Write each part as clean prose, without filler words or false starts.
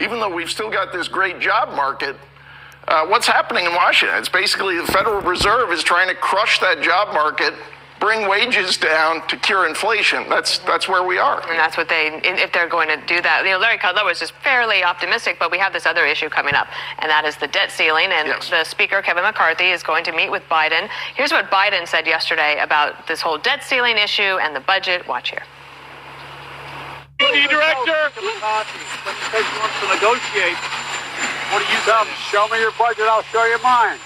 even though we've still got this great job market, what's happening in Washington? It's basically the Federal Reserve is trying to crush that job market, bring wages down to cure inflation. That's where we are. And that's what if they're going to do that. Larry Kudlow was just fairly optimistic, but we have this other issue coming up, and that is the debt ceiling. And yes. The Speaker, Kevin McCarthy, is going to meet with Biden. Here's what Biden said yesterday about this whole debt ceiling issue and the budget. Watch here. Deputy Director, when you say you want to negotiate, what do you tell me? Show me your budget, I'll show you mine.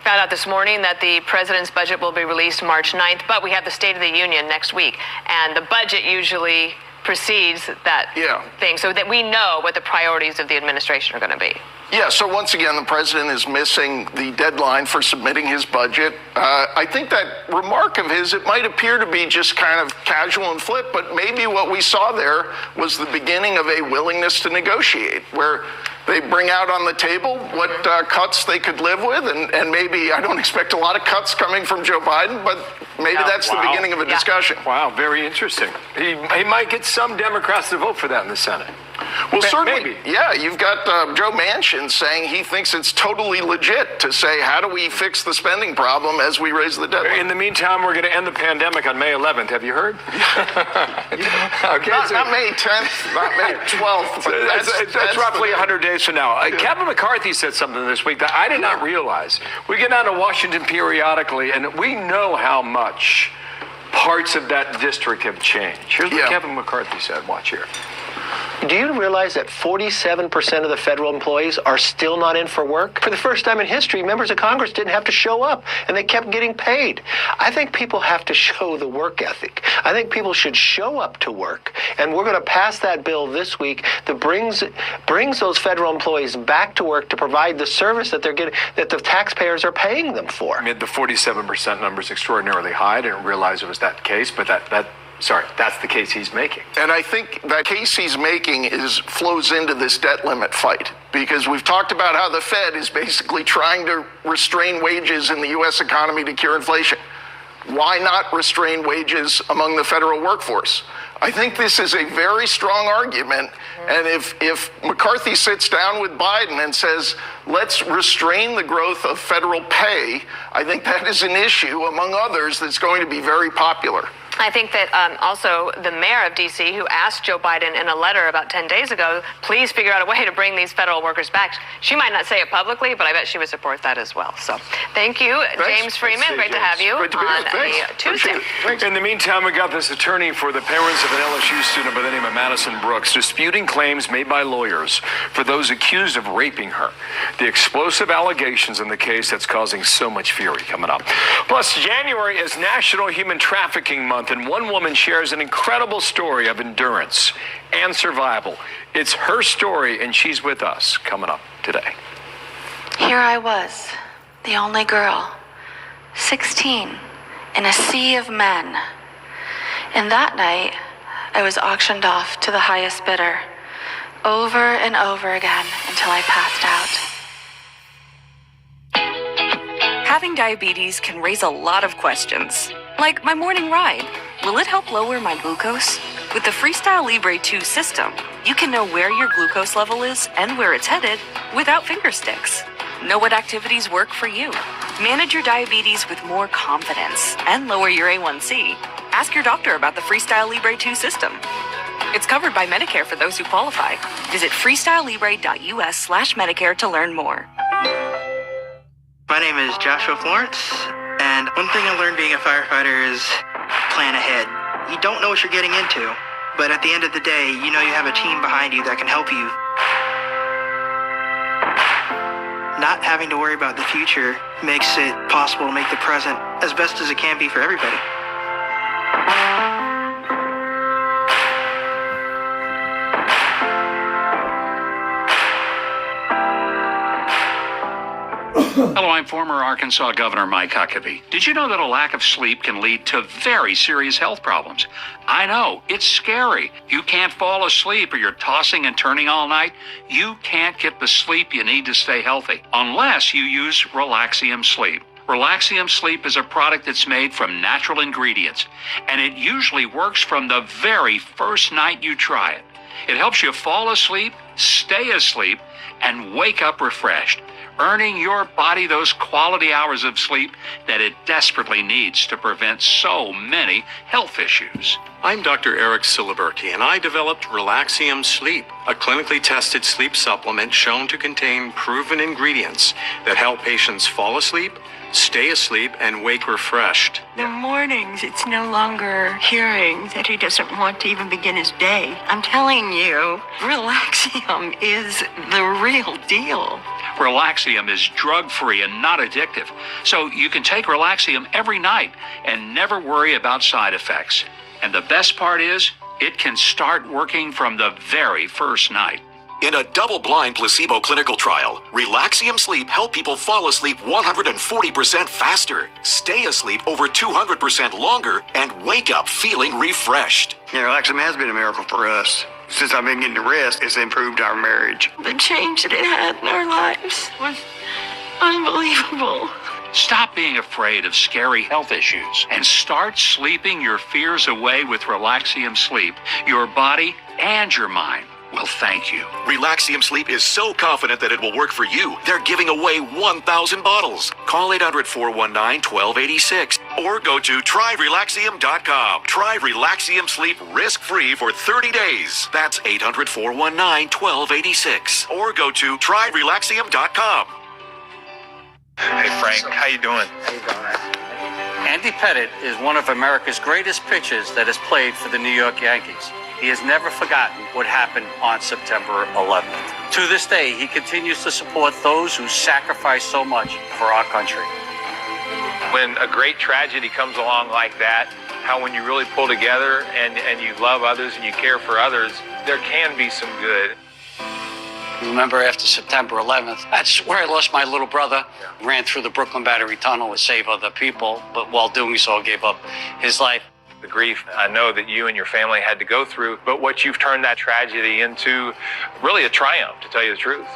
Found out this morning that the president's budget will be released March 9th, but we have the State of the Union next week, and the budget usually precedes that thing, so that we know what the priorities of the administration are going to be. Yeah, so once again, the president is missing the deadline for submitting his budget. I think that remark of his, it might appear to be just kind of casual and flip, but maybe what we saw there was the beginning of a willingness to negotiate, where they bring out on the table what cuts they could live with, and maybe, I don't expect a lot of cuts coming from Joe Biden, but maybe that's the beginning of a discussion. Wow, very interesting. He might get some Democrats to vote for that in the Senate. Well, certainly, maybe. Yeah, you've got Joe Manchin saying he thinks it's totally legit to say, how do we fix the spending problem as we raise the debt limit? In the meantime, we're going to end the pandemic on May 11th. Have you heard? Okay, not May 10th, not May 12th. That's roughly 100 days from now. Kevin McCarthy said something this week that I did not realize. We get down to Washington periodically, and we know how much parts of that district have changed. Here's what Kevin McCarthy said. Watch here. Do you realize that 47% of the federal employees are still not in for work? For the first time in history, members of Congress didn't have to show up, and they kept getting paid. I think people have to show the work ethic. I think people should show up to work, and we're going to pass that bill this week that brings those federal employees back to work to provide the service that they're getting, that the taxpayers are paying them for. I mean, the 47% number is extraordinarily high. I didn't realize it was that case, but that's the case he's making. And I think that case he's making flows into this debt limit fight, because we've talked about how the Fed is basically trying to restrain wages in the U.S. economy to cure inflation. Why not restrain wages among the federal workforce? I think this is a very strong argument, and if McCarthy sits down with Biden and says, let's restrain the growth of federal pay, I think that is an issue, among others, that's going to be very popular. I think that also the mayor of D.C., who asked Joe Biden in a letter about 10 days ago, please figure out a way to bring these federal workers back. She might not say it publicly, but I bet she would support that as well. So thank you, James Freeman. Great to have you on a Tuesday. In the meantime, we got this attorney for the parents of an LSU student by the name of Madison Brooks disputing claims made by lawyers for those accused of raping her. The explosive allegations in the case that's causing so much fury coming up. Plus, January is National Human Trafficking Month, and one woman shares an incredible story of endurance and survival. It's her story, and she's with us coming up today. Here I was, the only girl, 16, in a sea of men. And that night, I was auctioned off to the highest bidder, over and over again until I passed out. Having diabetes can raise a lot of questions. Like my morning ride. Will it help lower my glucose? With the Freestyle Libre 2 system, you can know where your glucose level is and where it's headed without finger sticks. Know what activities work for you. Manage your diabetes with more confidence and lower your A1C. Ask your doctor about the Freestyle Libre 2 system. It's covered by Medicare for those who qualify. Visit freestylelibre.us/Medicare to learn more. My name is Joshua Florence, and one thing I learned being a firefighter is plan ahead. You don't know what you're getting into, but at the end of the day, you know you have a team behind you that can help you. Not having to worry about the future makes it possible to make the present as best as it can be for everybody. Hello, I'm former Arkansas Governor Mike Huckabee. Did you know that a lack of sleep can lead to very serious health problems? I know, it's scary. You can't fall asleep or you're tossing and turning all night. You can't get the sleep you need to stay healthy unless you use Relaxium Sleep. Relaxium Sleep is a product that's made from natural ingredients, and it usually works from the very first night you try it. It helps you fall asleep stay asleep, and wake up refreshed, earning your body those quality hours of sleep that it desperately needs to prevent so many health issues. I'm Dr. Eric Siliberti, and I developed Relaxium Sleep, a clinically tested sleep supplement shown to contain proven ingredients that help patients fall asleep, stay asleep, and wake refreshed. The mornings, it's no longer hearing that he doesn't want to even begin his day. I'm telling you, Relaxium is the real deal. Relaxium is drug-free and not addictive, so you can take Relaxium every night and never worry about side effects. And the best part is, it can start working from the very first night. In a double-blind placebo clinical trial, Relaxium Sleep helped people fall asleep 140% faster, stay asleep over 200% longer, and wake up feeling refreshed. Yeah, Relaxium has been a miracle for us. Since I've been getting to rest, it's improved our marriage. The change that it had in our lives was unbelievable. Stop being afraid of scary health issues and start sleeping your fears away with Relaxium Sleep. Your body and your mind will thank you. Relaxium Sleep is so confident that it will work for you, they're giving away 1,000 bottles. Call 800-419-1286 or go to tryrelaxium.com. Try Relaxium Sleep risk-free for 30 days. That's 800-419-1286 or go to tryrelaxium.com. Hey Frank, how you doing? Andy Pettitte is one of America's greatest pitchers that has played for the New York Yankees. He has never forgotten what happened on September 11th. To this day, he continues to support those who sacrifice so much for our country. When a great tragedy comes along like that, how when you really pull together and you love others and you care for others, there can be some good. Remember after September 11th, that's where I lost my little brother. Ran through the Brooklyn Battery Tunnel to save other people, but while doing so gave up his life. The grief I know that you and your family had to go through, but what you've turned that tragedy into really a triumph, to tell you the truth.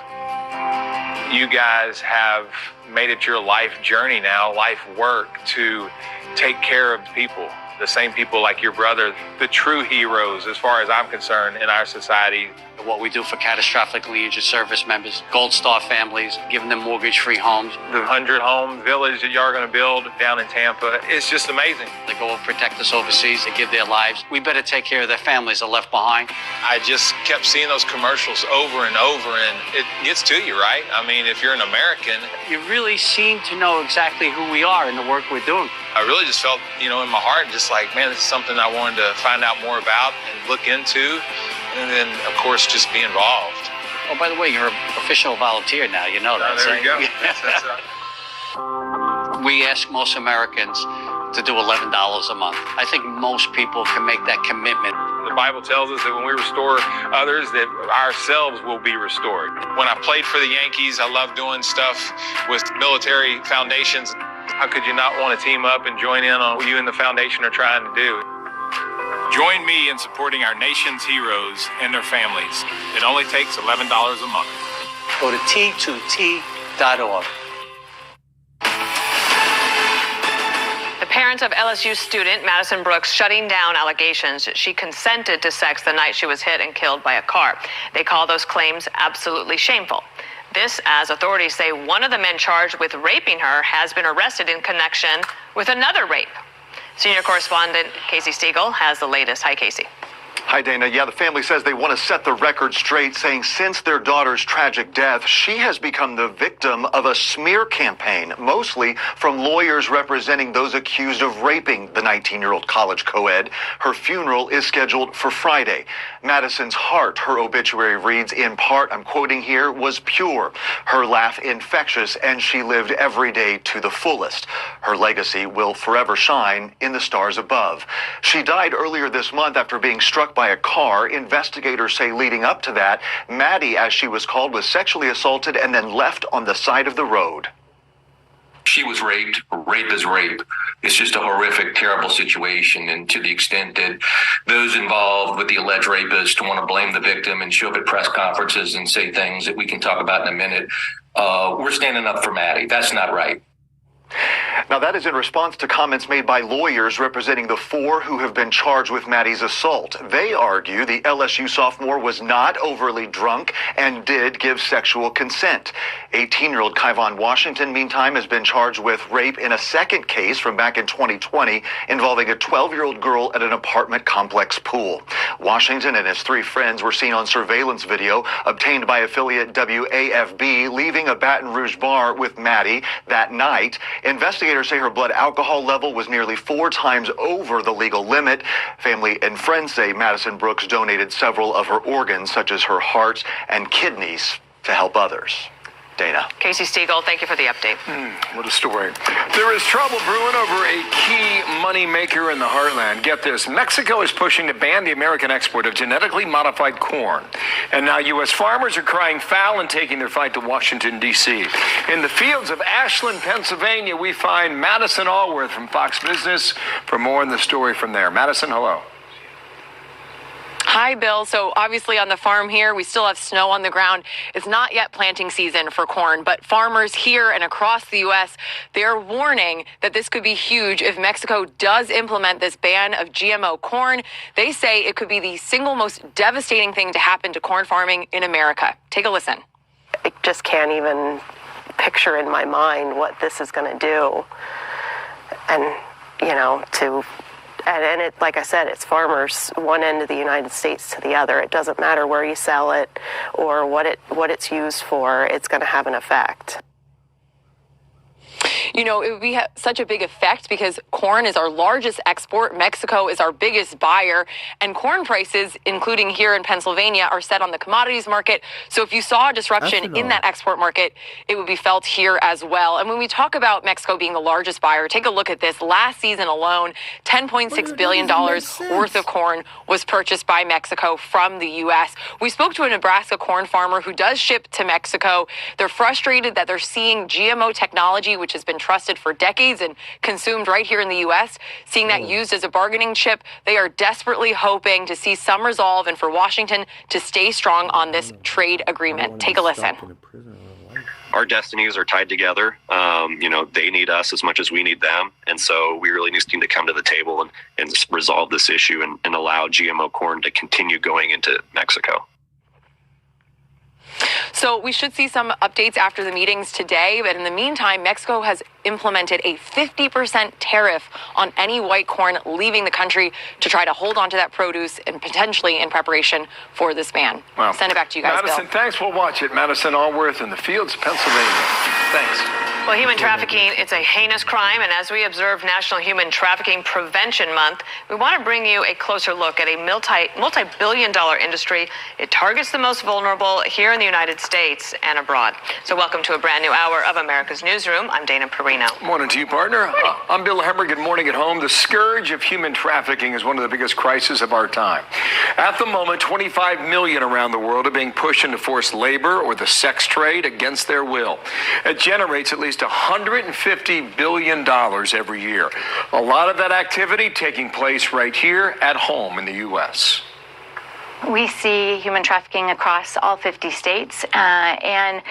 You guys have made it your life journey now, life work, to take care of people, the same people like your brother, the true heroes as far as I'm concerned in our society. What we do for catastrophically injured service members, Gold Star families, giving them mortgage-free homes. The 100-home village that y'all are going to build down in Tampa, it's just amazing. They go and protect us overseas, they give their lives. We better take care of their families that are left behind. I just kept seeing those commercials over and over, and it gets to you, right? I mean, if you're an American. You really seem to know exactly who we are in the work we're doing. I really just felt, in my heart, just like, man, this is something I wanted to find out more about and look into. And then, of course, just be involved. Oh, by the way, you're an official volunteer now. You know that. Oh, there you go. We ask most Americans to do $11 a month. I think most people can make that commitment. The Bible tells us that when we restore others, that ourselves will be restored. When I played for the Yankees, I loved doing stuff with military foundations. How could you not want to team up and join in on what you and the foundation are trying to do? Join me in supporting our nation's heroes and their families. It only takes $11 a month. Go to T2T.org. The parents of LSU student Madison Brooks shutting down allegations that she consented to sex the night she was hit and killed by a car. They call those claims absolutely shameful. This as authorities say one of the men charged with raping her has been arrested in connection with another rape. Senior correspondent Casey Stiegel has the latest. Hi, Casey. Hi, Dana. Yeah, the family says they want to set the record straight, saying since their daughter's tragic death, she has become the victim of a smear campaign, mostly from lawyers representing those accused of raping the 19-year-old college co-ed. Her funeral is scheduled for Friday. Madison's heart, her obituary reads, in part, I'm quoting here, was pure. Her laugh infectious, and she lived every day to the fullest. Her legacy will forever shine in the stars above. She died earlier this month after being struck by a car. Investigators say leading up to that, Maddie, as she was called, was sexually assaulted and then left on the side of the road. She was raped. Rape is rape. It's just a horrific, terrible situation. And to the extent that those involved with the alleged rapist want to blame the victim and show up at press conferences and say things that we can talk about in a minute, we're standing up for Maddie. That's not right. Now, that is in response to comments made by lawyers representing the 4 who have been charged with Maddie's assault. They argue the LSU sophomore was not overly drunk and did give sexual consent. 18-year-old Kyvon Washington, meantime, has been charged with rape in a second case from back in 2020 involving a 12-year-old girl at an apartment complex pool. Washington and his 3 friends were seen on surveillance video obtained by affiliate WAFB leaving a Baton Rouge bar with Maddie that night. Investigators say her blood alcohol level was nearly 4 times over the legal limit. Family and friends say Madison Brooks donated several of her organs, such as her heart and kidneys, to help others. Dana. Casey Stiegel, thank you for the update. What a story. There is trouble brewing over a key money maker in the heartland. Get this. Mexico is pushing to ban the American export of genetically modified corn. And now U.S. farmers are crying foul and taking their fight to Washington, D.C. In the fields of Ashland, Pennsylvania, we find Madison Allworth from Fox Business for more on the story from there. Madison, hello. Hi, Bill. So obviously on the farm here, we still have snow on the ground. It's not yet planting season for corn, but farmers here and across the U.S., they're warning that this could be huge if Mexico does implement this ban of GMO corn. They say it could be the single most devastating thing to happen to corn farming in America. Take a listen. I just can't even picture in my mind what this is going to do. And, And it, like I said, it's farmers one end of the United States to the other. It doesn't matter where you sell it or what it's used for. It's going to have an effect. It would be such a big effect because corn is our largest export. Mexico is our biggest buyer. And corn prices, including here in Pennsylvania, are set on the commodities market. So if you saw a disruption in that export market, it would be felt here as well. And when we talk about Mexico being the largest buyer, take a look at this. Last season alone, $10.6 billion worth of corn was purchased by Mexico from the U.S. We spoke to a Nebraska corn farmer who does ship to Mexico. They're frustrated that they're seeing GMO technology, which has been trusted for decades and consumed right here in the U.S., seeing that used as a bargaining chip. They are desperately hoping to see some resolve and for Washington to stay strong on this trade agreement. Take a listen. Our destinies are tied together. They need us as much as we need them. And so we really need to come to the table and resolve this issue and allow GMO corn to continue going into Mexico. So we should see some updates after the meetings today. But in the meantime, Mexico has implemented a 50% tariff on any white corn leaving the country to try to hold on to that produce and potentially in preparation for this ban. Wow. Send it back to you guys, Madison, Bill. thanks. We'll watch it. Madison Allworth in the fields, Pennsylvania. Thanks. Well, human trafficking, it's a heinous crime, and as we observe National Human Trafficking Prevention Month, we want to bring you a closer look at a multi-billion-dollar industry. It targets the most vulnerable here in the United States and abroad. So welcome to a brand new hour of America's Newsroom. I'm Dana Perino. Morning to you, partner. I'm Bill Hemmer. Good morning at home. The scourge of human trafficking is one of the biggest crises of our time. At the moment, 25 million around the world are being pushed into forced labor or the sex trade against their will. It generates at least $150 billion every year. A lot of that activity taking place right here at home in the U.S. We see human trafficking across all 50 states, and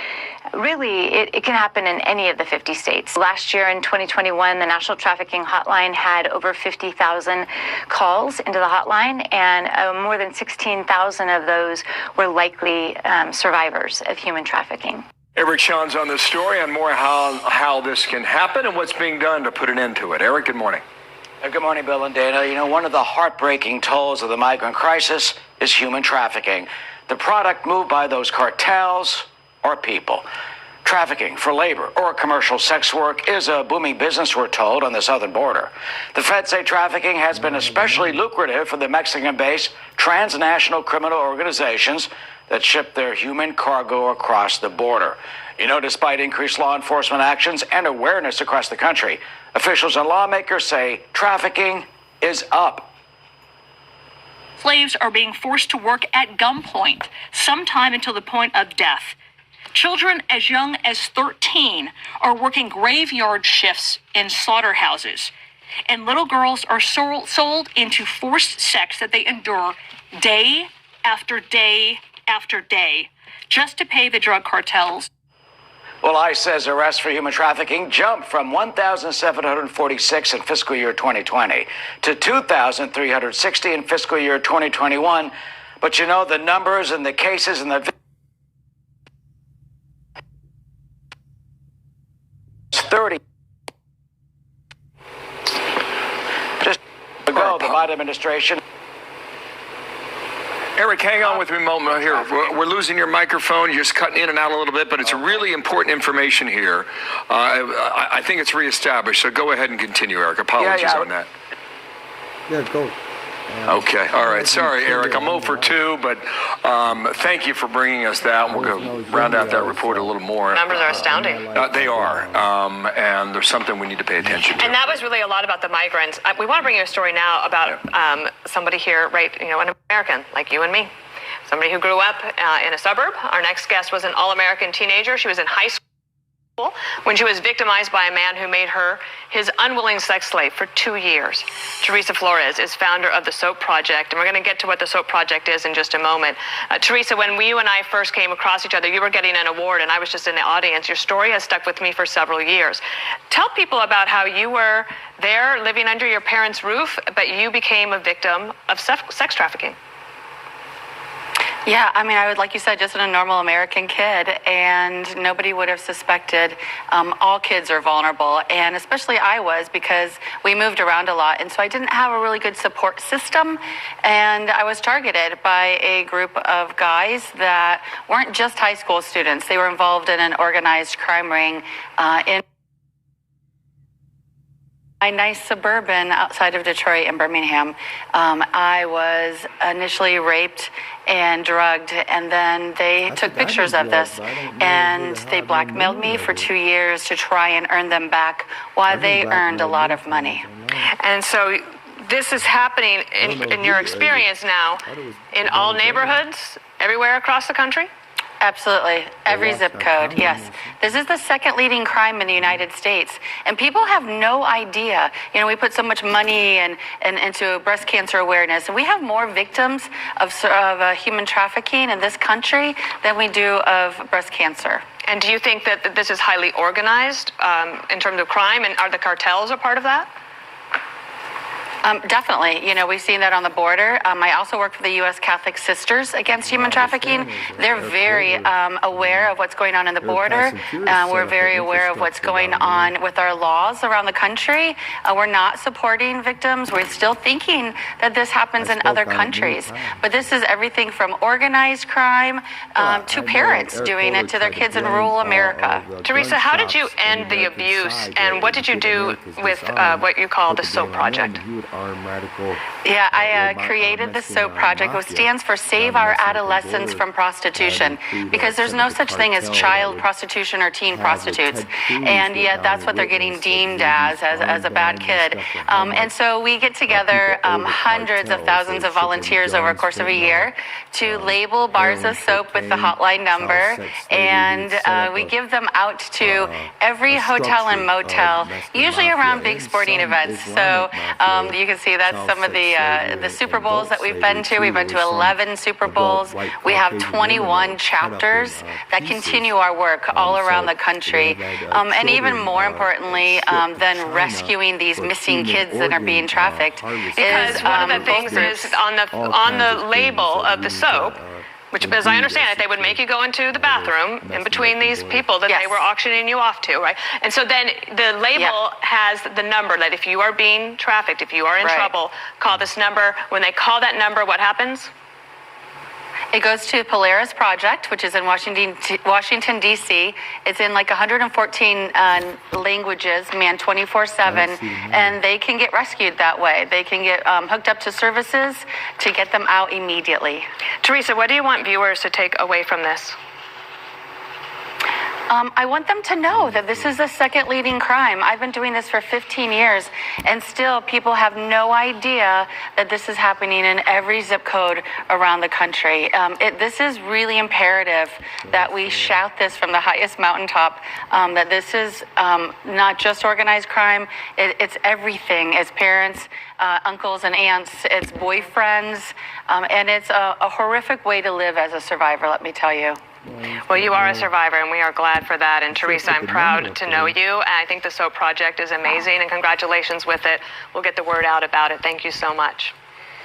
really it can happen in any of the 50 states. Last year in 2021, the National Trafficking Hotline had over 50,000 calls into the hotline, and more than 16,000 of those were likely survivors of human trafficking. Eric Sean's on this story on more how this can happen and what's being done to put an end to it. Eric, good morning. Good morning, Bill and Dana. One of the heartbreaking tolls of the migrant crisis is human trafficking. The product moved by those cartels or people. Trafficking for labor or commercial sex work is a booming business, we're told, on the southern border. The feds say trafficking has been especially lucrative for the Mexican-based transnational criminal organizations that ship their human cargo across the border. Despite increased law enforcement actions and awareness across the country, officials and lawmakers say trafficking is up. Slaves are being forced to work at gunpoint, sometime until the point of death. Children as young as 13 are working graveyard shifts in slaughterhouses, and little girls are sold into forced sex that they endure day after day after day, just to pay the drug cartels. Well, ICE says arrests for human trafficking jumped from 1,746 in fiscal year 2020 to 2,360 in fiscal year 2021. But you know, the numbers and the cases and the 30. Just ago, the Biden administration. Eric, hang on with me a moment here. We're losing your microphone. You're just cutting in and out a little bit, but it's really important information here. I think it's reestablished, so go ahead and continue, Eric. Apologies on that. Yeah, go. Okay, all right. Sorry, Eric. I'm 0 for 2, but thank you for bringing us that. We'll go round out that report a little more. Numbers are astounding. They are, and there's something we need to pay attention to. And that was really a lot about the migrants. We want to bring you a story now about somebody here, right, an American like you and me, somebody who grew up in a suburb. Our next guest was an all-American teenager. She was in high school when she was victimized by a man who made her his unwilling sex slave for 2 years. Teresa Flores is founder of the SOAP Project, and we're going to get to what the SOAP Project is in just a moment. Teresa, when you and I first came across each other, you were getting an award, and I was just in the audience. Your story has stuck with me for several years. Tell people about how you were there living under your parents' roof, but you became a victim of sex trafficking. Yeah, I mean, I would, like you said, just a normal American kid, and nobody would have suspected. All kids are vulnerable, and especially I was, because we moved around a lot, and so I didn't have a really good support system, and I was targeted by a group of guys that weren't just high school students. They were involved in an organized crime ring in a nice suburban outside of Detroit in Birmingham. I was initially raped and drugged, and then they took pictures of this, and they blackmailed me for 2 years to try and earn them back while they earned a lot of money. And so this is happening in your experience now in all neighborhoods, everywhere across the country? Absolutely. Every zip code, yes. This is the second leading crime in the United States. And people have no idea. You know, we put so much money into breast cancer awareness. And we have more victims of human trafficking in this country than we do of breast cancer. And do you think that this is highly organized in terms of crime? And are the cartels a part of that? Definitely. You know, we've seen that on the border. I also work for the U.S. Catholic Sisters Against Human Trafficking. They're very aware of what's going on in the border. We're very aware of what's going on with our laws around the country. We're not supporting victims. We're still thinking that this happens in other countries. But this is everything from organized crime to parents doing it to their kids in rural America. Teresa, how did you end the abuse, and what did you do with what you call the SOAP Project? Yeah, I created the SOAP Project, which stands for Save Our Adolescents from Prostitution, because there's no such thing as child prostitution or teen prostitutes, and yet that's what they're getting deemed as a bad kid. And so we get together hundreds of thousands of volunteers over a course of a year to label bars of soap with the hotline number, and we give them out to every hotel and motel, usually around big sporting events. So you can see that's some of the Super Bowls that we've been to. We've been to 11 Super Bowls. We have 21 chapters that continue our work all around the country. And even more importantly than rescuing these missing kids that are being trafficked because one of the things is on the label of the soap, which, as I understand it, they would make you go into the bathroom in between these people that they were auctioning you off to, right? And so then the label has the number that if you are being trafficked, if you are in trouble, call this number. When they call that number, what happens? It goes to Polaris Project, which is in Washington, D.C. It's in like 114 languages, manned 24/7, and they can get rescued that way. They can get hooked up to services to get them out immediately. Teresa, what do you want viewers to take away from this? I want them to know that this is the second leading crime. I've been doing this for 15 years, and still people have no idea that this is happening in every zip code around the country. This is really imperative that we shout this from the highest mountaintop, that this is not just organized crime, it's everything. It's parents, uncles and aunts, it's boyfriends, and it's a horrific way to live as a survivor, let me tell you. Well, you are a survivor, and we are glad for that. And Teresa, I'm proud to know you. And I think the SOAP project is amazing, and congratulations with it. We'll get the word out about it. Thank you so much.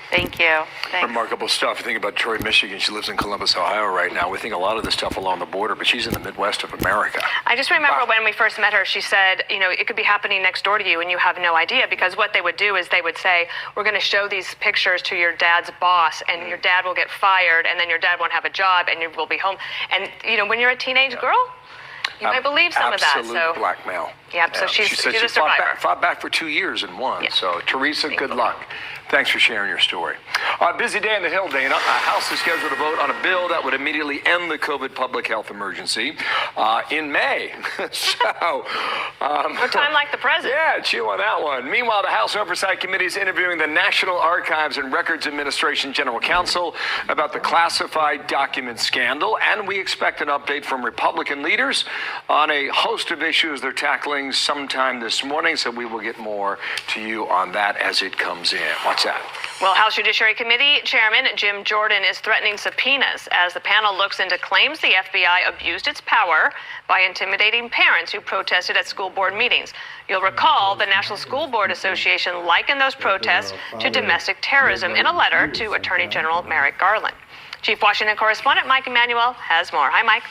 Thank you. Thanks. Remarkable stuff. You think about Troy, Michigan. She lives in Columbus, Ohio right now. We think a lot of this stuff along the border, but she's in the Midwest of America. I just remember when we first met her, she said, you know, it could be happening next door to you and you have no idea, because what they would do is they would say, we're going to show these pictures to your dad's boss and your dad will get fired and then your dad won't have a job and you will be home. And, you know, when you're a teenage girl, you might believe some of that. Absolute blackmail. Yep, so she's she said a she survivor. fought back for 2 years and won. Yeah. So, Teresa, good luck. Thanks for sharing your story. Busy day in the Hill, Dana. House is scheduled to vote on a bill that would immediately end the COVID public health emergency in May. No time like the present. Yeah, chew on that one. Meanwhile, the House Oversight Committee is interviewing the National Archives and Records Administration General Counsel about the classified document scandal, and we expect an update from Republican leaders on a host of issues they're tackling sometime this morning, so we will get more to you on that as it comes in. What's that? Well, House Judiciary Committee Chairman Jim Jordan is threatening subpoenas as the panel looks into claims the FBI abused its power by intimidating parents who protested at school board meetings. You'll recall the National School Board Association likened those protests to domestic terrorism in a letter to Attorney General Merrick Garland. Chief Washington Correspondent Mike Emanuel has more. Hi, Mike.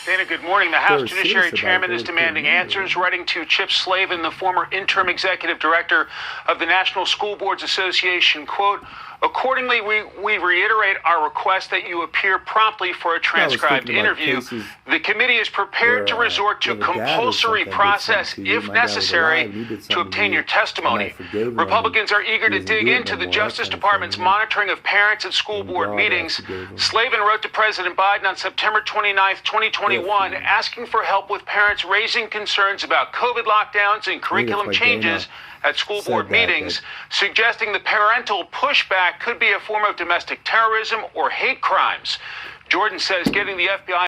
Dana, good morning. The House Judiciary Chairman is demanding answers, writing to Chip Slavin, the former interim executive director of the National School Boards Association, quote, accordingly, we reiterate our request that you appear promptly for a transcribed interview. The committee is prepared to resort to compulsory process if necessary to obtain your testimony. Republicans are eager to dig into the Justice Department's monitoring of parents at school board meetings. Slavin wrote to President Biden on September 29th, 2021, asking for help with parents raising concerns about COVID lockdowns and curriculum changes at school board meetings, suggesting the parental pushback could be a form of domestic terrorism or hate crimes. Jordan says getting the FBI